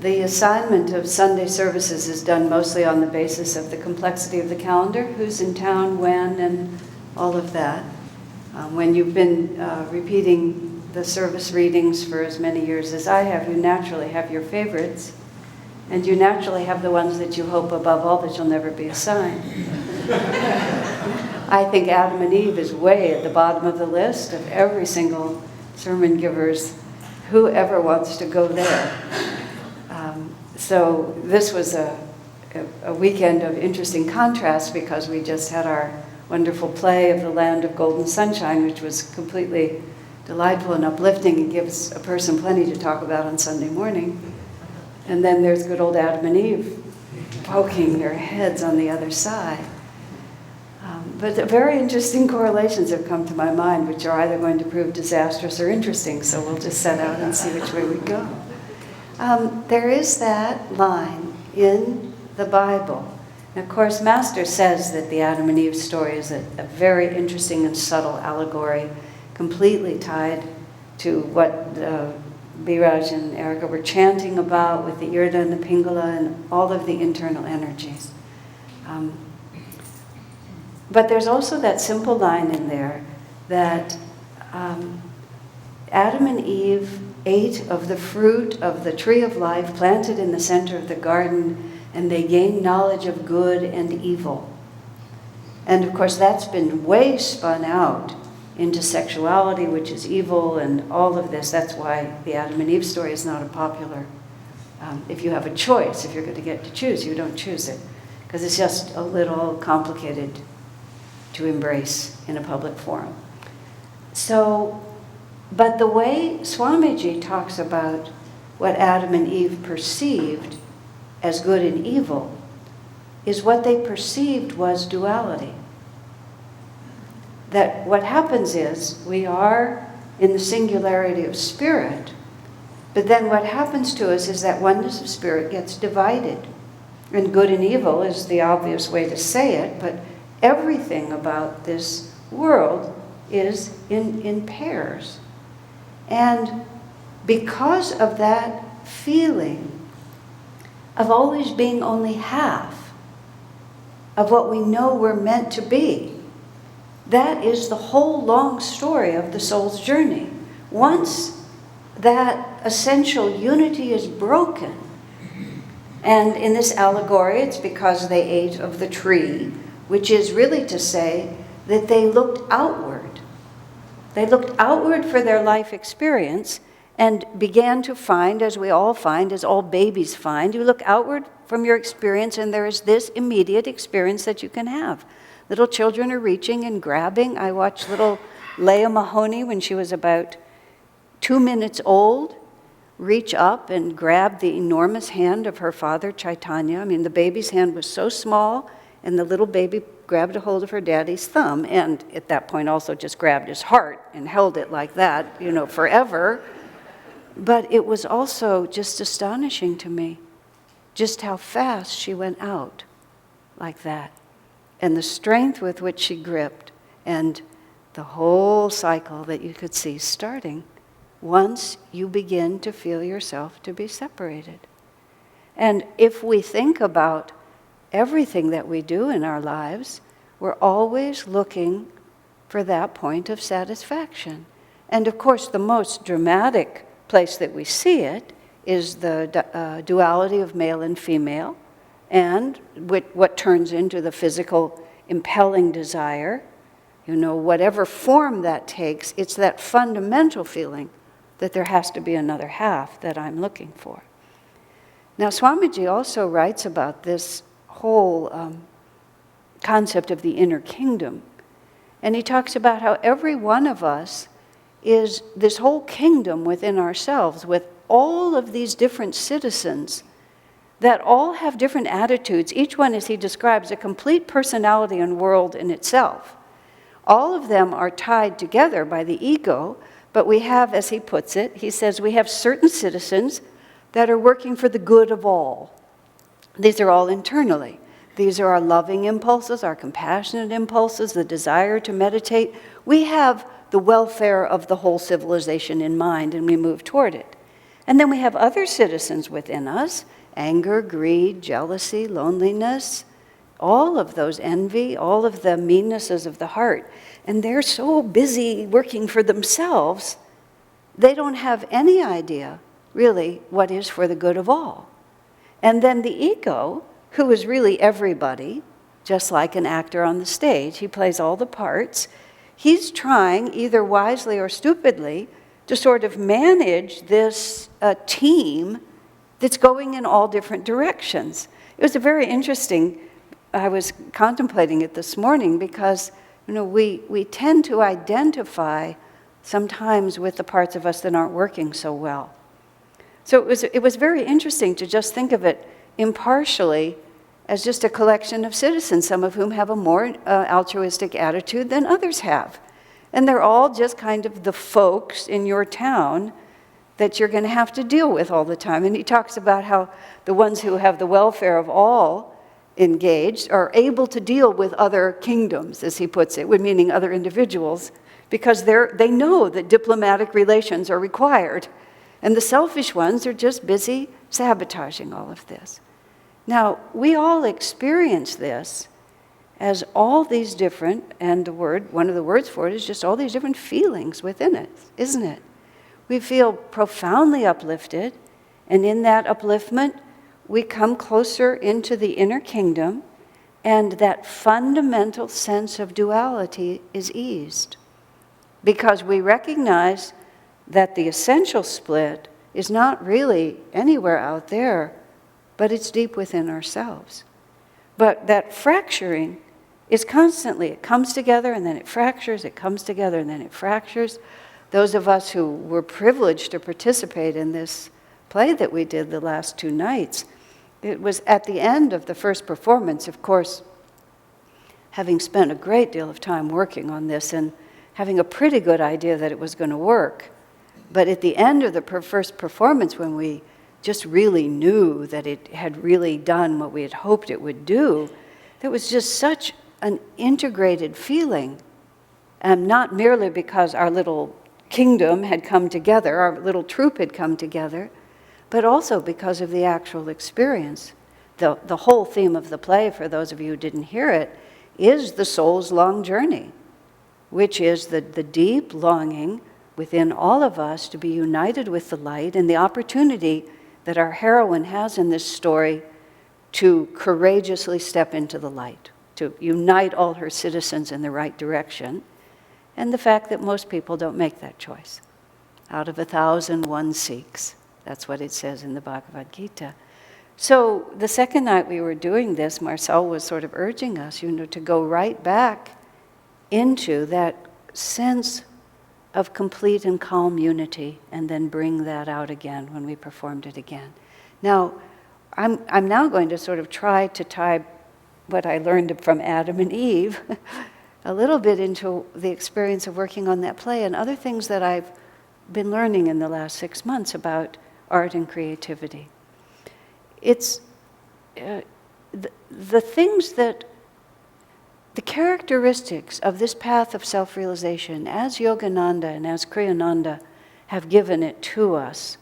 The assignment of Sunday services is done mostly on the basis of the complexity of the calendar, who's in town, when, and all of that. When you've been repeating the service readings for as many years as I have, you naturally have your favorites, and you naturally have the ones that you hope above all that you'll never be assigned. I think Adam and Eve is way at the bottom of the list of every single sermon giver's, whoever wants to go there. So this was a weekend of interesting contrast, because we just had our wonderful play of the Land of Golden Sunshine, which was completely delightful and uplifting and gives a person plenty to talk about on Sunday morning. And then there's good old Adam and Eve poking their heads on the other side. But very interesting correlations have come to my mind, which are either going to prove disastrous or interesting, so we'll just set out and see which way we go. There is that line in the Bible. And of course, Master says that the Adam and Eve story is a very interesting and subtle allegory, completely tied to what Biraj and Erica were chanting about with the Irda and the Pingala and all of the internal energies. But there's also that simple line in there that Adam and Eve ate of the fruit of the tree of life planted in the center of the garden, and they gained knowledge of good and evil. And of course, that's been way spun out into sexuality, which is evil, and all of this. That's why the Adam and Eve story is not a popular. If you have a choice, if you're going to get to choose, you don't choose it, because it's just a little complicated to embrace in a public forum. So, but the way Swamiji talks about what Adam and Eve perceived as good and evil is what they perceived was duality. That what happens is we are in the singularity of spirit, but then what happens to us is that oneness of spirit gets divided. And good and evil is the obvious way to say it, but everything about this world is in pairs. And because of that feeling of always being only half of what we know we're meant to be, that is the whole long story of the soul's journey. Once that essential unity is broken, and in this allegory it's because they ate of the tree, which is really to say that they looked outward. They looked outward for their life experience and began to find, as we all find, as all babies find, you look outward from your experience and there is this immediate experience that you can have. Little children are reaching and grabbing. I watched little Leah Mahoney when she was about 2 minutes old reach up and grab the enormous hand of her father, Chaitanya. I mean, the baby's hand was so small, and the little baby grabbed a hold of her daddy's thumb, and at that point also just grabbed his heart and held it like that, forever. But it was also just astonishing to me, just how fast she went out like that, and the strength with which she gripped, and the whole cycle that you could see starting once you begin to feel yourself to be separated. And if we think about everything that we do in our lives, we're always looking for that point of satisfaction. And of course, the most dramatic place that we see it is the duality of male and female, and what turns into the physical impelling desire. Whatever form that takes, it's that fundamental feeling that there has to be another half that I'm looking for. Now, Swamiji also writes about this whole concept of the inner kingdom. And he talks about how every one of us is this whole kingdom within ourselves with all of these different citizens that all have different attitudes. Each one, as he describes, a complete personality and world in itself. All of them are tied together by the ego, but we have, as he puts it, he says, we have certain citizens that are working for the good of all. These are all internally. These are our loving impulses, our compassionate impulses, the desire to meditate. We have the welfare of the whole civilization in mind, and we move toward it. And then we have other citizens within us, anger, greed, jealousy, loneliness, all of those, envy, all of the meannesses of the heart. And they're so busy working for themselves, they don't have any idea, really, what is for the good of all. And then the ego, who is really everybody, just like an actor on the stage, he plays all the parts, he's trying, either wisely or stupidly, to sort of manage this team that's going in all different directions. It was a very interesting, I was contemplating it this morning, because we tend to identify sometimes with the parts of us that aren't working so well. So it was very interesting to just think of it impartially as just a collection of citizens, some of whom have a more altruistic attitude than others have. And they're all just kind of the folks in your town that you're going to have to deal with all the time. And he talks about how the ones who have the welfare of all engaged are able to deal with other kingdoms, as he puts it, meaning other individuals, because they know that diplomatic relations are required. And the selfish ones are just busy sabotaging all of this. Now, we all experience this as all these different, and one of the words for it is just all these different feelings within it, isn't it? We feel profoundly uplifted, and in that upliftment, we come closer into the inner kingdom, and that fundamental sense of duality is eased. Because we recognize that the essential split is not really anywhere out there, but it's deep within ourselves. But that fracturing is constantly, it comes together and then it fractures, it comes together and then it fractures. Those of us who were privileged to participate in this play that we did the last 2 nights, it was at the end of the first performance, of course, having spent a great deal of time working on this and having a pretty good idea that it was going to work. But at the end of the first performance, when we just really knew that it had really done what we had hoped it would do, there was just such an integrated feeling. And not merely because our little kingdom had come together, our little troupe had come together, but also because of the actual experience. The whole theme of the play, for those of you who didn't hear it, is the soul's long journey, which is the deep longing within all of us to be united with the light, and the opportunity that our heroine has in this story to courageously step into the light, to unite all her citizens in the right direction, and the fact that most people don't make that choice. Out of 1,000, one seeks. That's what it says in the Bhagavad Gita. So the second night we were doing this, Marcel was sort of urging us, to go right back into that sense of complete and calm unity, and then bring that out again when we performed it again. Now, I'm now going to sort of try to tie what I learned from Adam and Eve a little bit into the experience of working on that play and other things that I've been learning in the last 6 months about art and creativity. It's the things that the characteristics of this path of self-realization, as Yogananda and as Kriyananda have given it to us,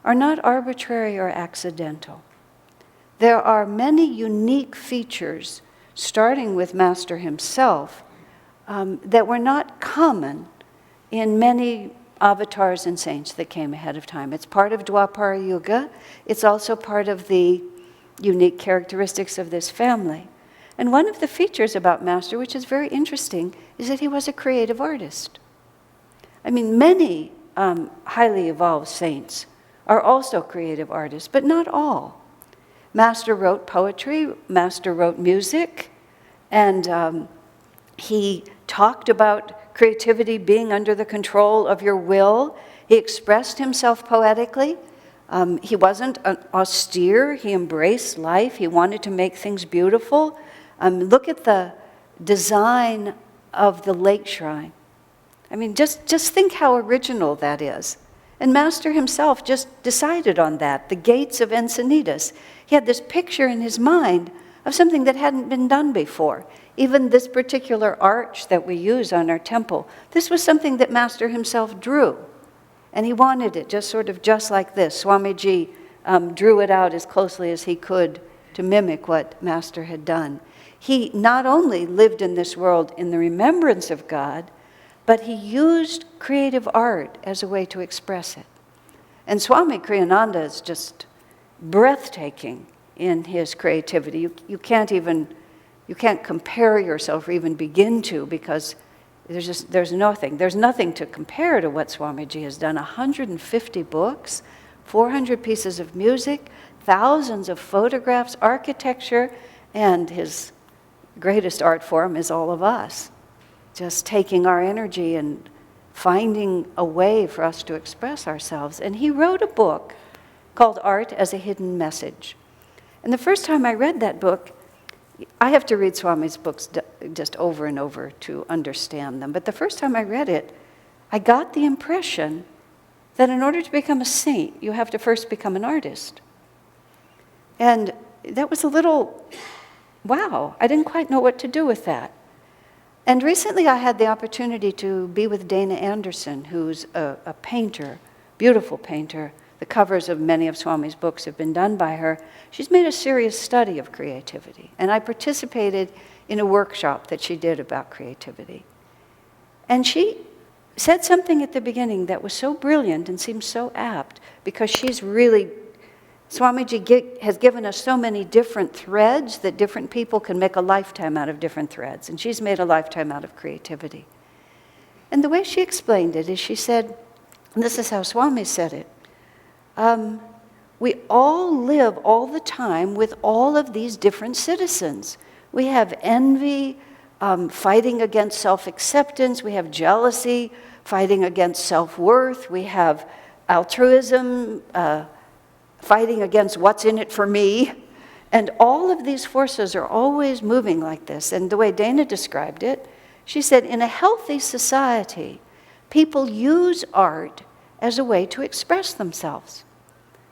are not arbitrary or accidental. There are many unique features, starting with Master himself, that were not common in many avatars and saints that came ahead of time. It's part of Dwapara Yuga. It's also part of the unique characteristics of this family. And one of the features about Master, which is very interesting, is that he was a creative artist. I mean, many highly evolved saints are also creative artists, but not all. Master wrote poetry, Master wrote music, and he talked about creativity being under the control of your will. He expressed himself poetically. He wasn't austere. He embraced life. He wanted to make things beautiful. Look at the design of the lake shrine. I mean, just think how original that is. And Master himself just decided on that, the gates of Encinitas. He had this picture in his mind of something that hadn't been done before. Even this particular arch that we use on our temple, this was something that Master himself drew. And he wanted it just like this. Swamiji drew it out as closely as he could to mimic what Master had done. He not only lived in this world in the remembrance of God, but he used creative art as a way to express it. And Swami Kriyananda is just breathtaking in his creativity. You can't compare yourself or even begin to, because there's nothing to compare to what Swamiji has done. 150 books, 400 pieces of music, thousands of photographs, architecture, and his greatest art form is all of us. Just taking our energy and finding a way for us to express ourselves. And he wrote a book called Art as a Hidden Message. And the first time I read that book, I have to read Swami's books just over and over to understand them. But the first time I read it, I got the impression that in order to become a saint, you have to first become an artist. And that was a little, wow, I didn't quite know what to do with that. And recently I had the opportunity to be with Dana Anderson, who's a painter, beautiful painter. The covers of many of Swami's books have been done by her. She's made a serious study of creativity. And I participated in a workshop that she did about creativity. And she said something at the beginning that was so brilliant and seems so apt, because Swamiji has given us so many different threads that different people can make a lifetime out of different threads. And she's made a lifetime out of creativity. And the way she explained it is she said, and this is how Swami said it, we all live all the time with all of these different citizens. We have envy, fighting against self-acceptance. We have jealousy, fighting against self-worth. We have altruism, fighting against what's in it for me. And all of these forces are always moving like this. And the way Dana described it, she said, in a healthy society, people use art as a way to express themselves.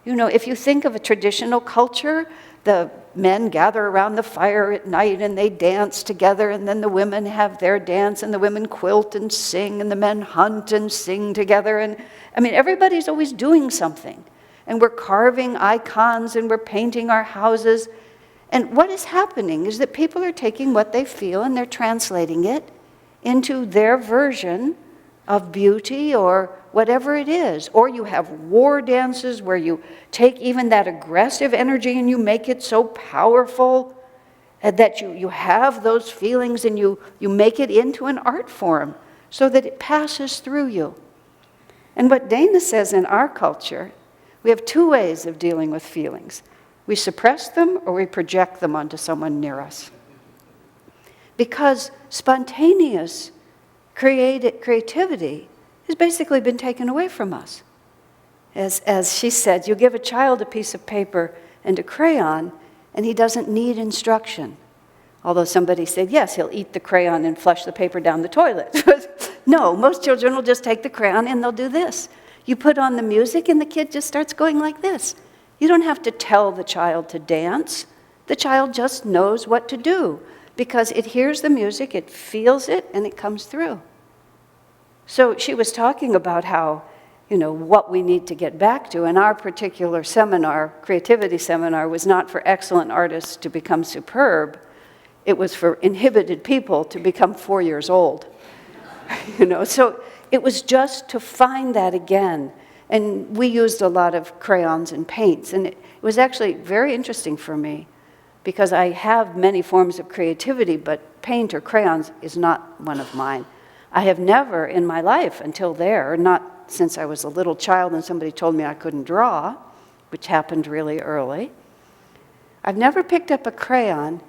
You know, if you think of a traditional culture, the men gather around the fire at night and they dance together, and then the women have their dance, and the women quilt and sing, and the men hunt and sing together. And I mean, everybody's always doing something. And we're carving icons and we're painting our houses. And what is happening is that people are taking what they feel and they're translating it into their version of beauty or whatever it is. Or you have war dances where you take even that aggressive energy and you make it so powerful that you have those feelings, and you make it into an art form so that it passes through you. And what Dana says, in our culture, we have two ways of dealing with feelings. We suppress them or we project them onto someone near us. Because spontaneous creativity has basically been taken away from us. As she said, you give a child a piece of paper and a crayon, and he doesn't need instruction. Although somebody said, yes, he'll eat the crayon and flush the paper down the toilet. No, most children will just take the crayon and they'll do this. You put on the music and the kid just starts going like this. You don't have to tell the child to dance. The child just knows what to do because it hears the music, it feels it, and it comes through. So she was talking about how, what we need to get back to. And our particular seminar, creativity seminar, was not for excellent artists to become superb. It was for inhibited people to become 4 years old. So it was just to find that again. And we used a lot of crayons and paints. And it was actually very interesting for me because I have many forms of creativity, but paint or crayons is not one of mine. I have never in my life until there, not since I was a little child and somebody told me I couldn't draw, which happened really early. I've never picked up a crayon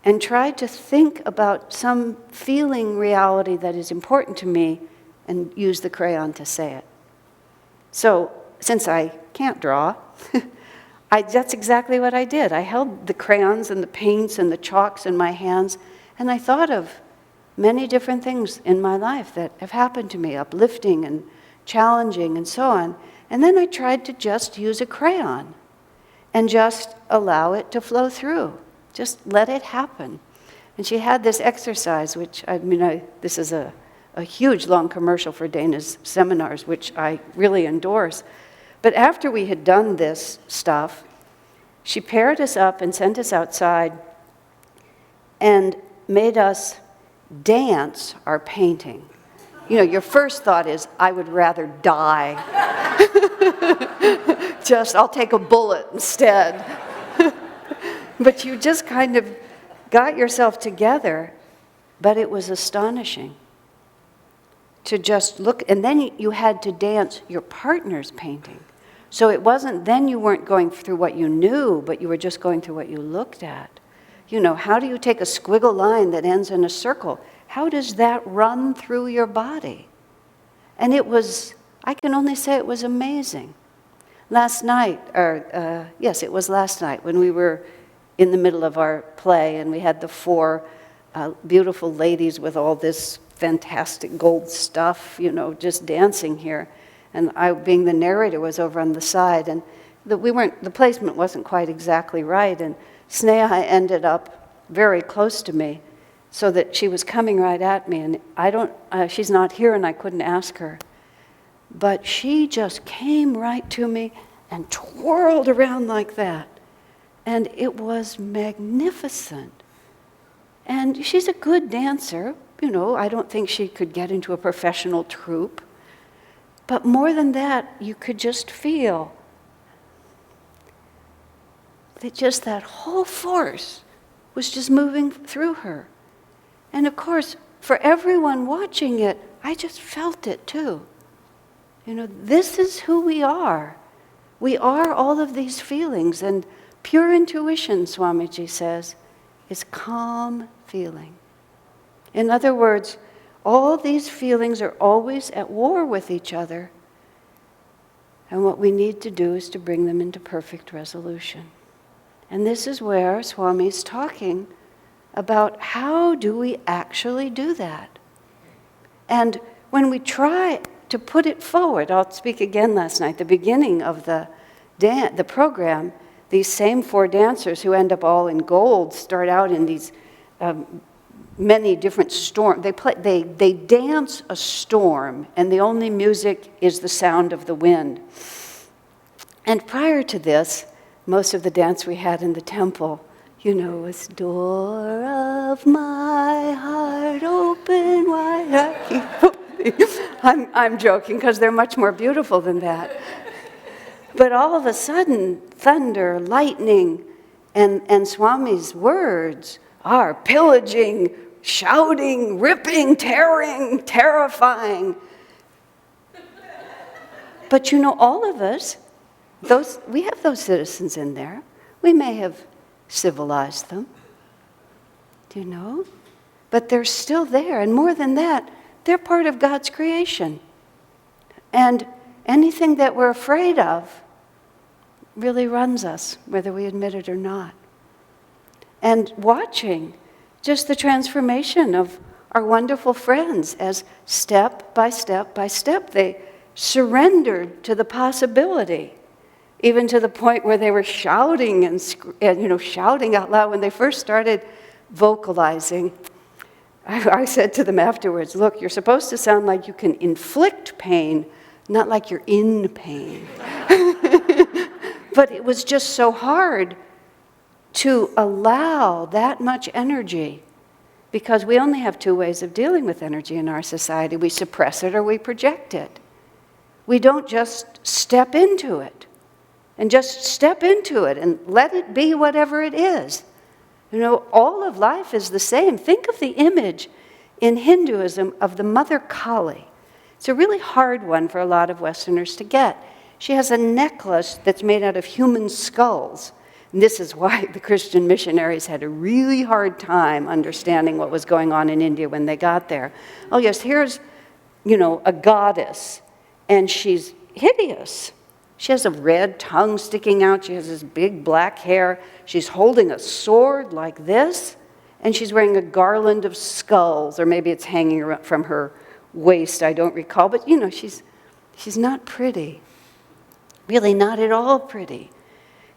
and tried to think about some feeling reality that is important to me and use the crayon to say it. So, since I can't draw, that's exactly what I did. I held the crayons and the paints and the chalks in my hands, and I thought of many different things in my life that have happened to me, uplifting and challenging and so on. And then I tried to just use a crayon and just allow it to flow through. Just let it happen. And she had this exercise, which, this is a a huge long commercial for Dana's seminars, which I really endorse. But after we had done this stuff, she paired us up and sent us outside and made us dance our painting. You know, your first thought is, I would rather die. I'll take a bullet instead. But you just kind of got yourself together, but it was astonishing to just look, and then you had to dance your partner's painting. So it wasn't, then you weren't going through what you knew, but you were just going through what you looked at. You know, how do you take a squiggle line that ends in a circle? How does that run through your body? And it was, I can only say it was amazing. Last night, yes, it was last night when we were in the middle of our play and we had the four beautiful ladies with all this fantastic gold stuff, you know, just dancing here. And I, being the narrator, was over on the side, and the placement wasn't quite exactly right, and Sneha ended up very close to me, so that she was coming right at me, and she's not here, and I couldn't ask her. But she just came right to me and twirled around like that, and it was magnificent. And she's a good dancer, you know, I don't think she could get into a professional troupe. But more than that, you could just feel that just that whole force was just moving through her. And of course, for everyone watching it, I just felt it too. You know, this is who we are. We are all of these feelings, and pure intuition, Swamiji says, is calm feeling. In other words, all these feelings are always at war with each other. And what we need to do is to bring them into perfect resolution. And this is where Swami's talking about how do we actually do that. And when we try to put it forward, I'll speak again last night, the beginning of the program, these same four dancers who end up all in gold start out in these many different storms. They dance a storm, and the only music is the sound of the wind. And prior to this, most of the dance we had in the temple, you know, was door of my heart open wide. I'm joking, because they're much more beautiful than that. But all of a sudden, thunder, lightning, and Swami's words are pillaging, shouting, ripping, tearing, terrifying. But you know, all of us, we have those citizens in there. We may have civilized them, you know, but they're still there. And more than that, they're part of God's creation. And anything that we're afraid of really runs us, whether we admit it or not. And watching just the transformation of our wonderful friends as step by step by step, they surrendered to the possibility, even to the point where they were shouting and shouting out loud when they first started vocalizing. I said to them afterwards, look, you're supposed to sound like you can inflict pain, not like you're in pain. But it was just so hard to allow that much energy, because we only have two ways of dealing with energy in our society. We suppress it or we project it. We don't just step into it and let it be whatever it is. You know, all of life is the same. Think of the image in Hinduism of the Mother Kali. It's a really hard one for a lot of Westerners to get. She has a necklace that's made out of human skulls. And this is why the Christian missionaries had a really hard time understanding what was going on in India when they got there. Oh yes, here's, a goddess, and she's hideous. She has a red tongue sticking out. She has this big black hair. She's holding a sword like this, and she's wearing a garland of skulls, or maybe it's hanging from her waist, I don't recall. But, she's not pretty. Really not at all pretty.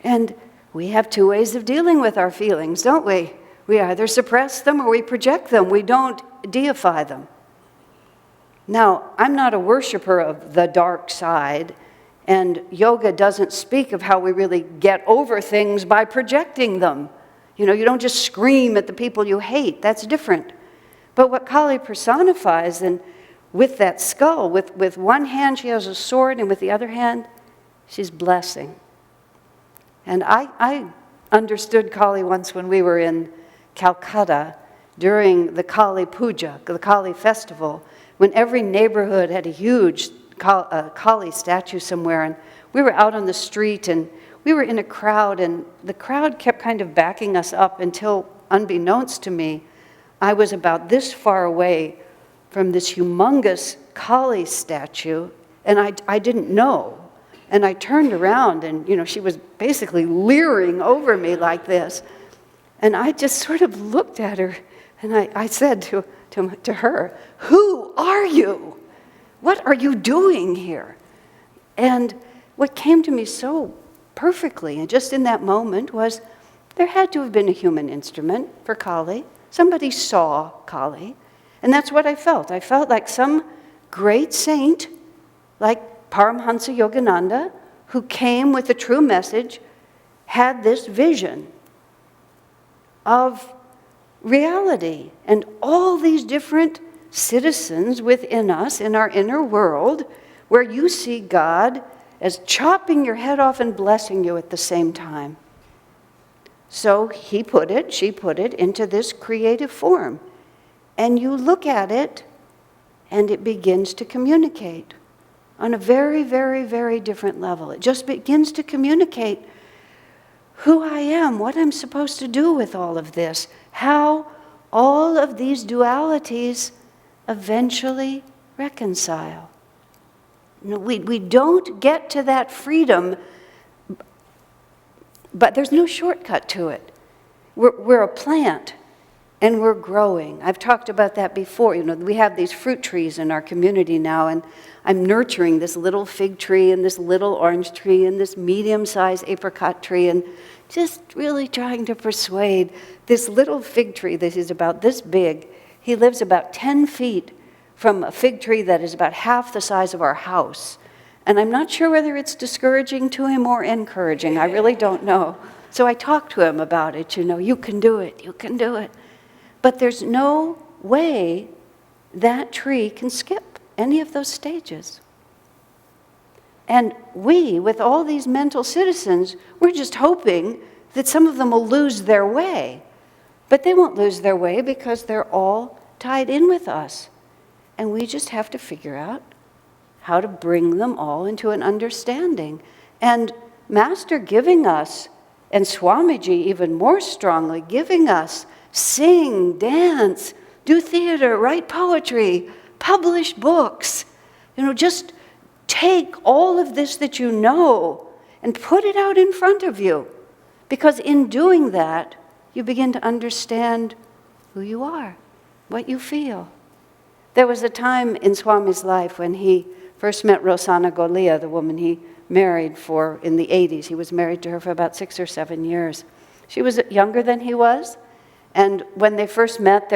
And we have two ways of dealing with our feelings, don't we? We either suppress them or we project them. We don't deify them. Now, I'm not a worshiper of the dark side, and yoga doesn't speak of how we really get over things by projecting them. You don't just scream at the people you hate. That's different. But what Kali personifies, and with that skull, with one hand she has a sword, and with the other hand, she's blessing. And I understood Kali once when we were in Calcutta during the Kali Puja, the Kali festival, when every neighborhood had a huge Kali statue somewhere, and we were out on the street, and we were in a crowd, and the crowd kept kind of backing us up until, unbeknownst to me, I was about this far away from this humongous Kali statue, and I didn't know. And I turned around, and she was basically leering over me like this. And I just sort of looked at her, and I said to her, "Who are you? What are you doing here?" And what came to me so perfectly, and just in that moment, was there had to have been a human instrument for Kali. Somebody saw Kali. And that's what I felt. I felt like some great saint, like Paramhansa Yogananda, who came with a true message, had this vision of reality and all these different citizens within us, in our inner world, where you see God as chopping your head off and blessing you at the same time. So she put it into this creative form. And you look at it, and it begins to communicate on a very, very, very different level. It just begins to communicate who I am, what I'm supposed to do with all of this, how all of these dualities eventually reconcile. We don't get to that freedom, but there's no shortcut to it. We're a plant, and we're growing. I've talked about that before. We have these fruit trees in our community now, and I'm nurturing this little fig tree and this little orange tree and this medium-sized apricot tree, and just really trying to persuade this little fig tree that is about this big. He lives about 10 feet from a fig tree that is about half the size of our house. And I'm not sure whether it's discouraging to him or encouraging. I really don't know. So I talked to him about it. You can do it. You can do it. But there's no way that tree can skip any of those stages. And we, with all these mental citizens, we're just hoping that some of them will lose their way. But they won't lose their way because they're all tied in with us. And we just have to figure out how to bring them all into an understanding. And Master giving us, and Swamiji even more strongly giving us, sing, dance, do theater, write poetry, publish books. Just take all of this that you know and put it out in front of you. Because in doing that, you begin to understand who you are, what you feel. There was a time in Swami's life when he first met Rosanna Golia, the woman he married in the 80s. He was married to her for about 6 or 7 years. She was younger than he was, and when they first met,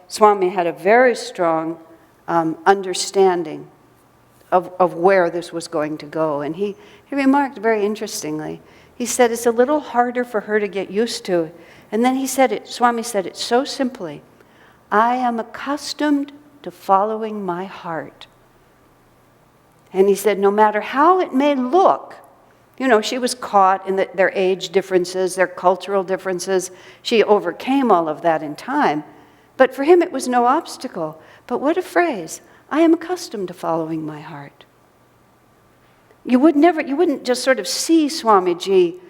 Swami had a very strong understanding of where this was going to go. And he remarked very interestingly, he said, it's a little harder for her to get used to. And then Swami said it so simply, I am accustomed to following my heart. And he said, no matter how it may look, she was caught in their age differences, their cultural differences. She overcame all of that in time. But for him, it was no obstacle. But what a phrase. I am accustomed to following my heart. You wouldn't just sort of see Swamiji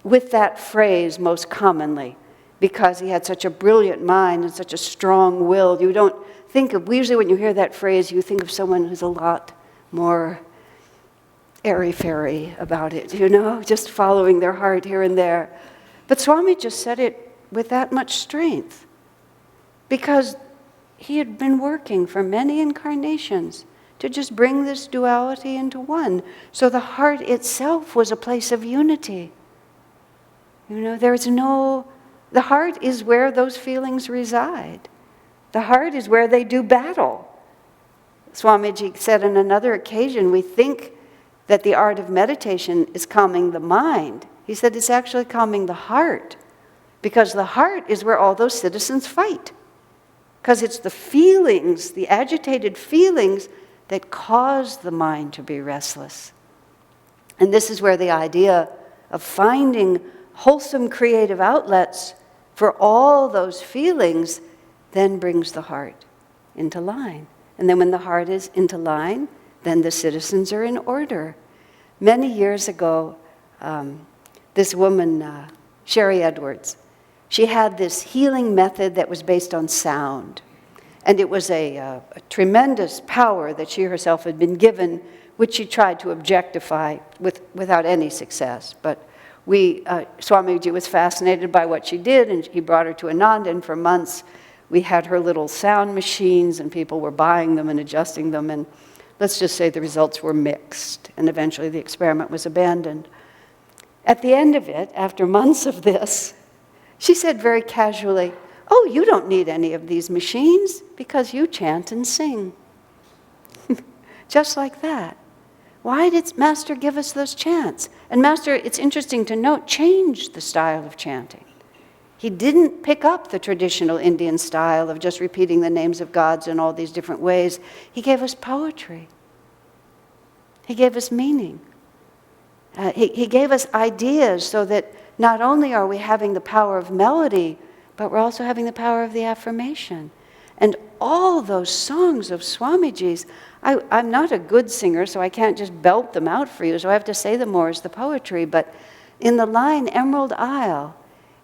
with that phrase most commonly, because he had such a brilliant mind and such a strong will. You don't think of, usually when you hear that phrase, you think of someone who's a lot more airy-fairy about it, just following their heart here and there. But Swami just said it with that much strength, because he had been working for many incarnations to just bring this duality into one. So the heart itself was a place of unity. The heart is where those feelings reside. The heart is where they do battle. Swamiji said on another occasion, we think that the art of meditation is calming the mind. He said it's actually calming the heart, because the heart is where all those citizens fight. Because it's the feelings, the agitated feelings, that cause the mind to be restless. And this is where the idea of finding wholesome creative outlets for all those feelings then brings the heart into line. And then when the heart is into line, then the citizens are in order. Many years ago, this woman, Sherry Edwards, she had this healing method that was based on sound. And it was a tremendous power that she herself had been given, which she tried to objectify without any success. But Swamiji was fascinated by what she did, and he brought her to Ananda, and for months we had her little sound machines, and people were buying them and adjusting them, and let's just say the results were mixed, and eventually the experiment was abandoned. At the end of it, after months of this, she said very casually, "Oh, you don't need any of these machines because you chant and sing." Just like that. Why did Master give us those chants? And Master, it's interesting to note, changed the style of chanting. He didn't pick up the traditional Indian style of just repeating the names of gods in all these different ways. He gave us poetry. He gave us meaning. He gave us ideas so that not only are we having the power of melody, but we're also having the power of the affirmation. And all those songs of Swamiji's, I'm not a good singer, so I can't just belt them out for you, so I have to say them more as the poetry. But in the line, Emerald Isle,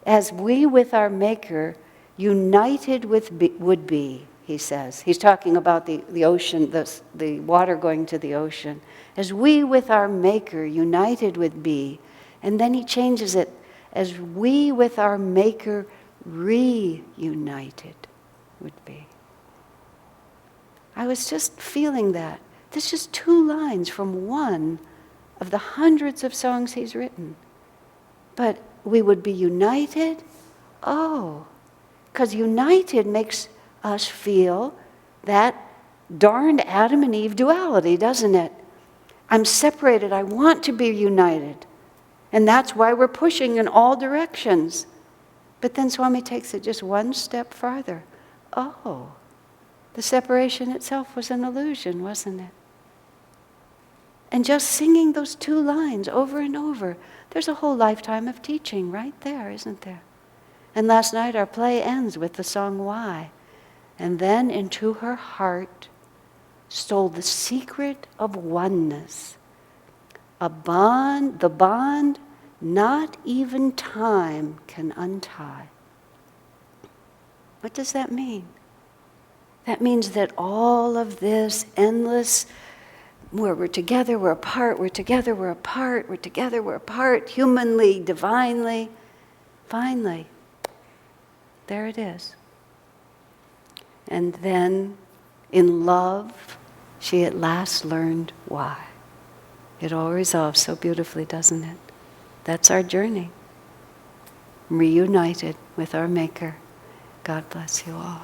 as we with our Maker united would be, he says. He's talking about the ocean, the water going to the ocean. As we with our Maker united would be. And then he changes it, as we with our Maker reunited would be. I was just feeling that. This is just 2 lines from one of the hundreds of songs he's written. But we would be united? Oh, because united makes us feel that darned Adam and Eve duality, doesn't it? I'm separated, I want to be united. And that's why we're pushing in all directions. But then Swami takes it just one step farther. Oh, the separation itself was an illusion, wasn't it? And just singing those 2 lines over and over, there's a whole lifetime of teaching right there, isn't there? And last night our play ends with the song Why. And then into her heart stole the secret of oneness. The bond not even time can untie. What does that mean? That means that all of this endless, where we're together, we're apart, we're together, we're apart, we're together, we're apart, humanly, divinely, finally, there it is. And then, in love, she at last learned why. It all resolves so beautifully, doesn't it? That's our journey. Reunited with our Maker. God bless you all.